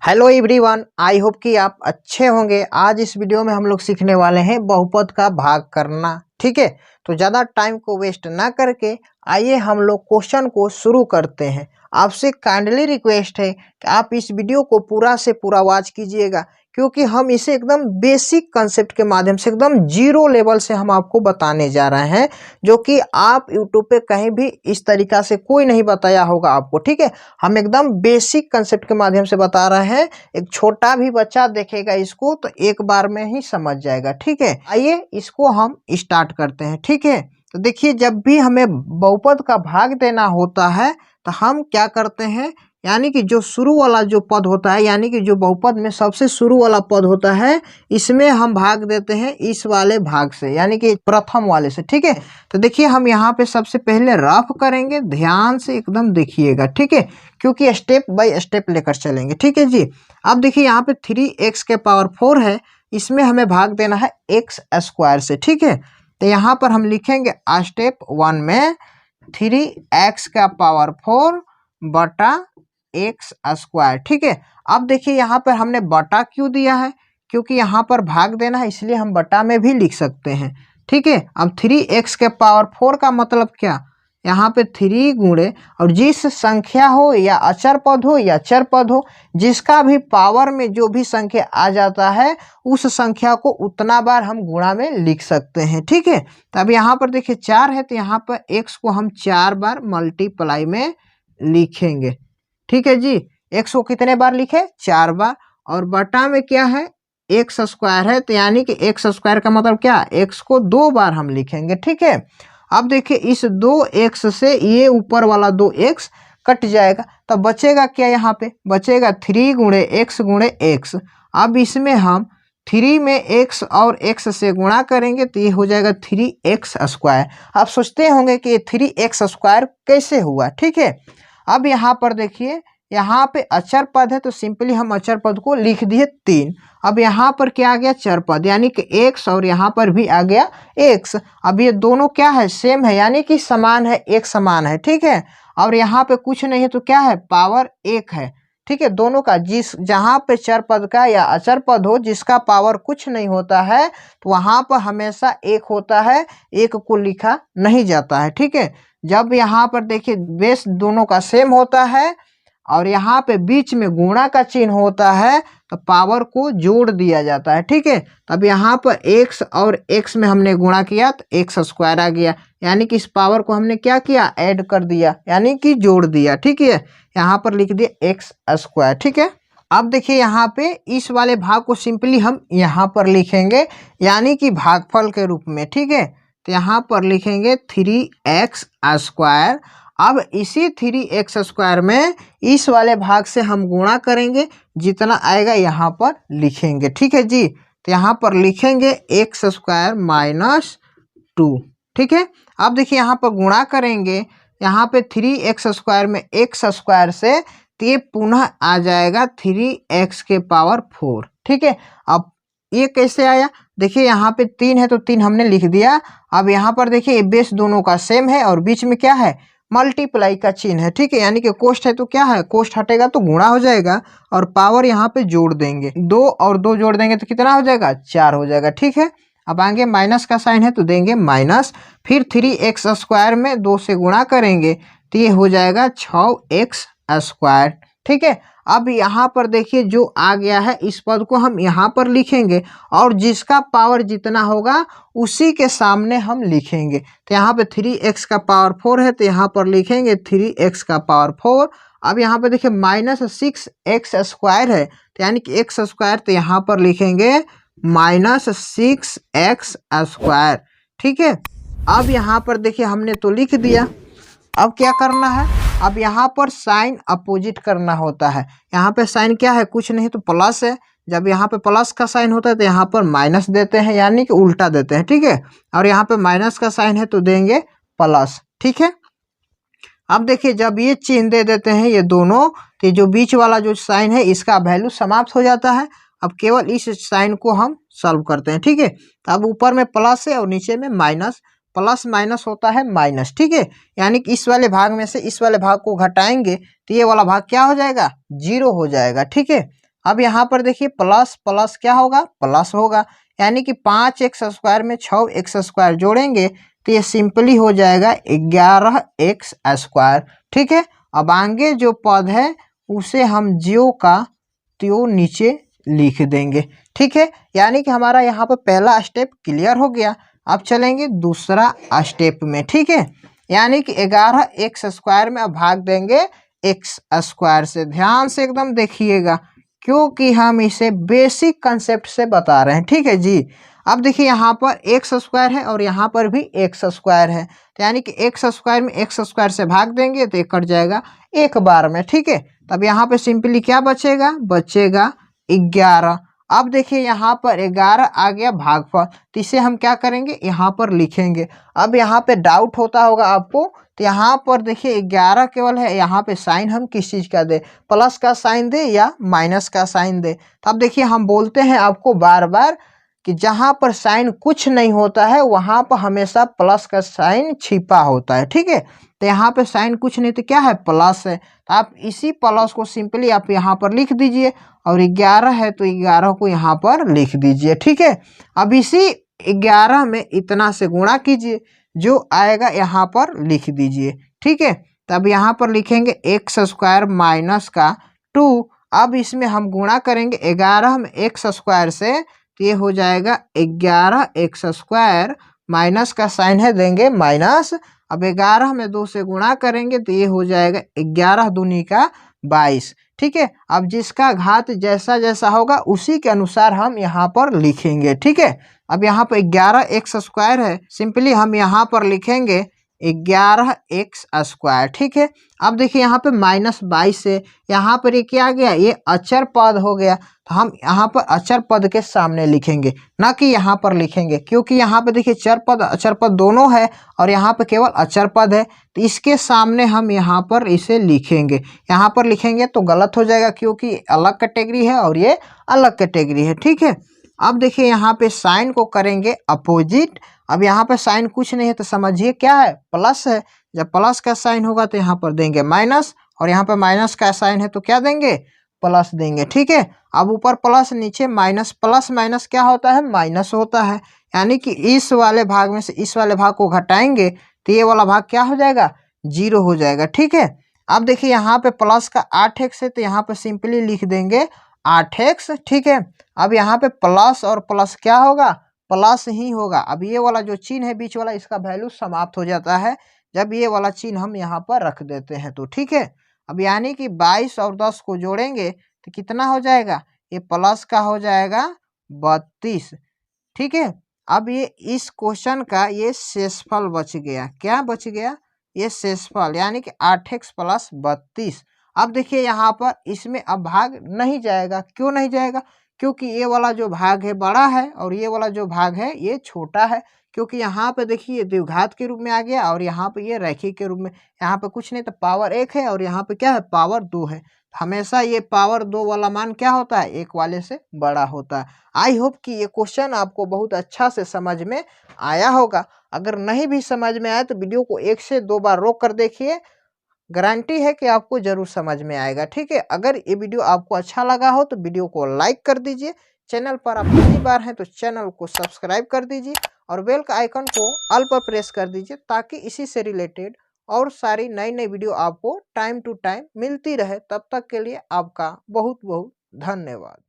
Hello everyone, I hope कि आप अच्छे होंगे। आज इस वीडियो में हम लोग सीखने वाले हैं बहुपद का भाग करना। ठीक है, तो ज़्यादा टाइम को वेस्ट ना करके आइए हम लोग क्वेश्चन को शुरू करते हैं। आपसे काइंडली रिक्वेस्ट है कि आप इस वीडियो को पूरा से पूरा वॉच कीजिएगा, क्योंकि हम इसे एकदम बेसिक कंसेप्ट के माध्यम से एकदम जीरो लेवल से हम आपको बताने जा रहे हैं, जो कि आप यूट्यूब पे कहीं भी इस तरीका से कोई नहीं बताया होगा आपको। ठीक है, हम एकदम बेसिक कंसेप्ट के माध्यम से बता रहे हैं। एक छोटा भी बच्चा देखेगा इसको तो एक बार में ही समझ जाएगा। ठीक है, आइए इसको हम स्टार्ट करते हैं। ठीक है, तो देखिए, जब भी हमें बहुपद का भाग देना होता है तो हम क्या करते हैं, यानी कि जो शुरू वाला जो पद होता है, यानी कि जो बहुपद में सबसे शुरू वाला पद होता है, इसमें हम भाग देते हैं इस वाले भाग से, यानी कि प्रथम वाले से। ठीक है, तो देखिए हम यहाँ पे सबसे पहले रफ करेंगे, ध्यान से एकदम देखिएगा। ठीक है, क्योंकि स्टेप बाय स्टेप लेकर चलेंगे। ठीक है जी, अब देखिए यहाँ पे 3x के पावर 4 है, इसमें हमें भाग देना है x स्क्वायर से। ठीक है, तो यहाँ पर हम लिखेंगे स्टेप 1 में 3x का पावर 4 बटा x स्क्वायर। ठीक है, अब देखिए यहाँ पर हमने बटा क्यों दिया है, क्योंकि यहाँ पर भाग देना है, इसलिए हम बटा में भी लिख सकते हैं। ठीक है, अब 3x के पावर 4 का मतलब क्या, यहाँ पे 3 गुणे और जिस संख्या हो या अचर पद हो या चर पद हो, जिसका भी पावर में जो भी संख्या आ जाता है उस संख्या को उतना बार हम गुणा में लिख सकते हैं। ठीक है, तो अब यहाँ पर देखिए 4 है, तो यहाँ पर x को हम 4 बार मल्टीप्लाई में लिखेंगे। ठीक है जी, x को कितने बार लिखे, 4 बार, और बटा में क्या है, एक्स स्क्वायर है, तो यानी कि एक्स स्क्वायर का मतलब क्या, x को 2 बार हम लिखेंगे। ठीक है, अब देखिए इस 2x से ये ऊपर वाला 2x कट जाएगा, तो बचेगा क्या, यहाँ पे बचेगा 3 गुणे एक्स गुणे एक्स। अब इसमें हम 3 में x और x से गुणा करेंगे तो ये हो जाएगा 3x स्क्वायर। आप सोचते होंगे कि ये 3x स्क्वायर कैसे हुआ। ठीक है, अब यहाँ पर देखिए, यहाँ पे अचर पद है तो सिंपली हम अचर पद को लिख दिए 3। अब यहाँ पर क्या आ गया, चर पद, यानी कि x, और यहाँ पर भी आ गया x। अब ये दोनों क्या है, सेम है, यानी कि समान है, एक समान है। ठीक है, और यहाँ पे कुछ नहीं है तो क्या है, पावर 1 है। ठीक है, दोनों का जिस जहाँ पे चर पद का या अचर पद हो जिसका पावर कुछ नहीं होता है तो वहाँ पर हमेशा 1 होता है, 1 को लिखा नहीं जाता है। ठीक है, जब यहाँ पर देखिए बेस दोनों का सेम होता है और यहाँ पे बीच में गुणा का चिन्ह होता है तो पावर को जोड़ दिया जाता है। ठीक है, तब यहाँ पर x और x में हमने गुणा किया तो x स्क्वायर आ गया, यानी कि इस पावर को हमने क्या किया, ऐड कर दिया, यानी कि जोड़ दिया। ठीक है, यहाँ पर लिख दिया x स्क्वायर। ठीक है, अब देखिए यहाँ पे इस वाले भाग को सिंपली हम यहाँ पर लिखेंगे, यानी कि भागफल के रूप में। ठीक है, तो यहाँ पर लिखेंगे 3x स्क्वायर। अब इसी 3x स्क्वायर में इस वाले भाग से हम गुणा करेंगे, जितना आएगा यहाँ पर लिखेंगे। ठीक है जी, तो यहाँ पर लिखेंगे x स्क्वायर माइनस 2। ठीक है, अब देखिए यहाँ पर गुणा करेंगे, यहाँ पे 3x स्क्वायर में x स्क्वायर से, तो ये पुनः आ जाएगा 3x के पावर 4। ठीक है, अब ये कैसे आया, देखिए यहाँ पे 3 है तो 3 हमने लिख दिया। अब यहाँ पर देखिए ये बेस दोनों का सेम है और बीच में क्या है, मल्टीप्लाई का चिन्ह है। ठीक है, यानी कि कोष्ट है तो क्या है, कोष्ट हटेगा तो गुणा हो जाएगा, और पावर यहाँ पे जोड़ देंगे, 2 और 2 जोड़ देंगे तो कितना हो जाएगा, 4 हो जाएगा। ठीक है, अब आगे माइनस का साइन है तो देंगे माइनस, फिर 3x स्क्वायर में 2 से गुणा करेंगे तो ये हो जाएगा 6x स्क्वायर। ठीक है, अब यहाँ पर देखिए जो आ गया है इस पद को हम यहाँ पर लिखेंगे, और जिसका पावर जितना होगा उसी के सामने हम लिखेंगे। तो यहाँ पे 3x का पावर 4 है तो यहाँ पर लिखेंगे 3x का पावर 4। अब यहाँ पे देखिए माइनस 6x स्क्वायर है, तो यानी कि x स्क्वायर, तो यहाँ पर लिखेंगे माइनस 6x स्क्वायर। ठीक है, अब यहाँ पर देखिए हमने तो लिख दिया, अब क्या करना है, अब यहाँ पर साइन अपोजिट करना होता है। यहाँ पे साइन क्या है, कुछ नहीं तो प्लस है, जब यहाँ पे प्लस का साइन होता है तो यहाँ पर माइनस देते हैं, यानी कि उल्टा देते हैं। ठीक है, और यहाँ पे माइनस का साइन है तो देंगे प्लस। ठीक है, अब देखिए जब ये चिन्ह दे देते हैं ये दोनों, तो जो बीच वाला जो साइन है इसका वैल्यू समाप्त हो जाता है। अब केवल इस साइन को हम सॉल्व करते हैं। ठीक है, तो अब ऊपर में प्लस है और नीचे में माइनस, प्लस माइनस होता है माइनस। ठीक है, यानी कि इस वाले भाग में से इस वाले भाग को घटाएंगे तो ये वाला भाग क्या हो जाएगा, 0 हो जाएगा। ठीक है, अब यहाँ पर देखिए प्लस प्लस क्या होगा, प्लस होगा, यानी कि 5x² में 6x² जोड़ेंगे तो ये सिंपली हो जाएगा 11x²। ठीक है, अब आगे जो पद है उसे हम ज्यों का त्यों नीचे लिख देंगे। ठीक है, यानी कि हमारा यहाँ पर पहला स्टेप क्लियर हो गया। अब चलेंगे दूसरा स्टेप में। ठीक है, यानी कि 11x² में अब भाग देंगे x² से। ध्यान से एकदम देखिएगा क्योंकि हम इसे बेसिक कंसेप्ट से बता रहे हैं। ठीक है जी, अब देखिए यहाँ पर x² है और यहाँ पर भी x² है, तो यानी कि x² में x² से भाग देंगे तो ये कट जाएगा एक बार में। ठीक है, तब यहाँ पे सिंपली क्या बचेगा, बचेगा 11। अब देखिए यहाँ पर 11 आ गया भागफल, तो इसे हम क्या करेंगे, यहाँ पर लिखेंगे। अब यहाँ पे डाउट होता होगा आपको, तो यहाँ पर देखिए 11 केवल है, यहाँ पे साइन हम किस चीज़ का दे, प्लस का साइन दे या माइनस का साइन दे। तो अब देखिए हम बोलते हैं आपको बार बार कि जहाँ पर साइन कुछ नहीं होता है वहाँ पर हमेशा प्लस का साइन छिपा होता है। ठीक है, तो यहाँ पे साइन कुछ नहीं तो क्या है, प्लस है, तो आप इसी प्लस को सिंपली आप यहाँ पर लिख दीजिए, और 11 है तो 11 को यहाँ पर लिख दीजिए। ठीक है, अब इसी 11 में इतना से गुणा कीजिए, जो आएगा यहाँ पर लिख दीजिए। ठीक है, तब यहाँ पर लिखेंगे x² माइनस का 2। अब इसमें हम गुणा करेंगे 11 में x² से, तो ये हो जाएगा 11x² माइनस का साइन है देंगे माइनस। अब 11 में 2 से गुणा करेंगे तो ये हो जाएगा 11 दूनी का 22। ठीक है, अब जिसका घात जैसा जैसा होगा उसी के अनुसार हम यहाँ पर लिखेंगे। ठीक है, अब यहाँ पर 11x² है, सिंपली हम यहाँ पर लिखेंगे 11x²। ठीक है, अब देखिए यहाँ पे -22 से यहाँ पर ये क्या आ गया, ये अचर पद हो गया, तो हम यहाँ पर अचर पद के सामने लिखेंगे, ना कि यहाँ पर लिखेंगे, क्योंकि यहाँ पे देखिए चर पद अचर पद दोनों है और यहाँ पे केवल अचर पद है, तो इसके सामने हम यहाँ पर इसे लिखेंगे। यहाँ पर लिखेंगे तो गलत हो जाएगा क्योंकि अलग कैटेगरी है और ये अलग कैटेगरी है। ठीक है, अब देखिए यहाँ पे साइन को करेंगे अपोजिट। अब यहाँ पे साइन कुछ नहीं है तो समझिए क्या है, प्लस है। जब प्लस का साइन होगा तो यहाँ पर देंगे माइनस, और यहाँ पर माइनस का साइन है तो क्या देंगे, प्लस देंगे। ठीक है, अब ऊपर प्लस नीचे माइनस, प्लस माइनस क्या होता है, माइनस होता है, यानी कि इस वाले भाग में से इस वाले भाग को घटाएंगे तो ये वाला भाग क्या हो जाएगा, 0 हो जाएगा। ठीक है, अब देखिए यहाँ पे प्लस का 8x है तो यहाँ पे सिंपली लिख देंगे 8x। ठीक है, अब यहाँ पे प्लस और प्लस क्या होगा, प्लस ही होगा। अब ये वाला जो चिन्ह है बीच वाला, इसका वैल्यू समाप्त हो जाता है जब ये वाला चिन्ह हम यहाँ पर रख देते हैं तो। ठीक है, अब यानी कि 22 और 10 को जोड़ेंगे तो कितना हो जाएगा, ये प्लस का हो जाएगा 32। ठीक है, अब ये इस क्वेश्चन का ये शेषफल बच गया, क्या बच गया, ये शेषफल, यानी कि 8x + 32। अब देखिए यहाँ पर इसमें अब भाग नहीं जाएगा, क्यों नहीं जाएगा, क्योंकि ये वाला जो भाग है बड़ा है और ये वाला जो भाग है ये छोटा है, क्योंकि यहाँ पे देखिए द्विघात के रूप में आ गया और यहाँ पे ये रैखिक के रूप में, यहाँ पे कुछ नहीं तो पावर 1 है और यहाँ पे क्या है, पावर 2 है। हमेशा ये पावर 2 वाला मान क्या होता है, 1 वाले से बड़ा होता है। आई होप कि ये क्वेश्चन आपको बहुत अच्छा से समझ में आया होगा। अगर नहीं भी समझ में आया तो वीडियो को 1 से 2 बार रोक कर देखिए, गारंटी है कि आपको जरूर समझ में आएगा। ठीक है, अगर ये वीडियो आपको अच्छा लगा हो तो वीडियो को लाइक कर दीजिए, चैनल पर आप पहली बार हैं तो चैनल को सब्सक्राइब कर दीजिए और बेल का आइकन को ऑल पर प्रेस कर दीजिए, ताकि इसी से रिलेटेड और सारी नई नई वीडियो आपको टाइम टू टाइम मिलती रहे। तब तक के लिए आपका बहुत बहुत धन्यवाद।